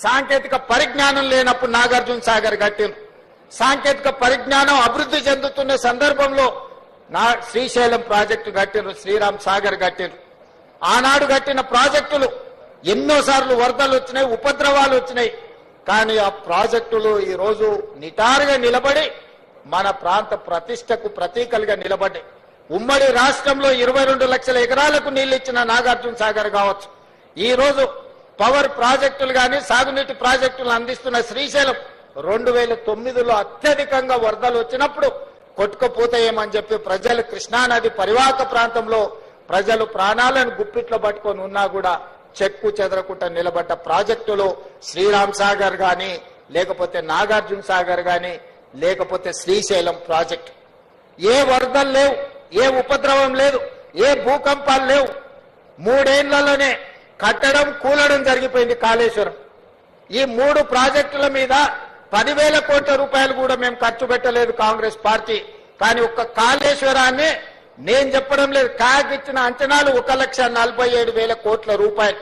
సాంకేతిక పరిజ్ఞానం లేనప్పుడు నాగార్జున సాగర్ కట్టిండ్రు. సాంకేతిక పరిజ్ఞానం అభివృద్ధి చెందుతున్న సందర్భంలో శ్రీశైలం ప్రాజెక్టు కట్టిండ్రు, శ్రీరామ్ సాగర్ కట్టిండ్రు. ఆనాడు కట్టిన ప్రాజెక్టులు ఎన్నోసార్లు వరదలు వచ్చినాయి, ఉపద్రవాలు వచ్చినాయి. కానీ ఆ ప్రాజెక్టులు ఈ రోజు నిటారుగా నిలబడి మన ప్రాంత ప్రతిష్టకు ప్రతీకలుగా నిలబడ్డాయి. ఉమ్మడి రాష్ట్రంలో 22 లక్షల ఎకరాలకు నీళ్లు ఇచ్చిన నాగార్జున సాగర్ కావచ్చు, ఈ రోజు పవర్ ప్రాజెక్టులు గాని సాగునీటి ప్రాజెక్టులు అందిస్తున్న శ్రీశైలం 2009లో అత్యధికంగా వరదలు వచ్చినప్పుడు కొట్టుకుపోతాయేమని చెప్పి ప్రజలు కృష్ణానది పరివాహక ప్రాంతంలో ప్రజలు ప్రాణాలను గుప్పిట్లో పట్టుకొని ఉన్నా కూడా చెక్కు చెదరకుండా నిలబడ్డ ప్రాజెక్టులు శ్రీరామ్ సాగర్ గాని, లేకపోతే నాగార్జున సాగర్ గాని, లేకపోతే శ్రీశైలం ప్రాజెక్టు. ఏ వరదలు లేవు, ఏ ఉపద్రవం లేదు, ఏ భూకంపాలు లేవు. 3 ఏళ్లలోనే కట్టడం కూలడం జరిగిపోయింది కాళేశ్వరం. ఈ 3 ప్రాజెక్టుల మీద 10,000 కోట్ల రూపాయలు కూడా మేము ఖర్చు పెట్టలేదు కాంగ్రెస్ పార్టీ. కానీ ఒక్క కాళేశ్వరాన్ని నేను చెప్పడం లేదు, కాగ్ ఇచ్చిన అంచనాలు 1,47,000 కోట్ల రూపాయలు.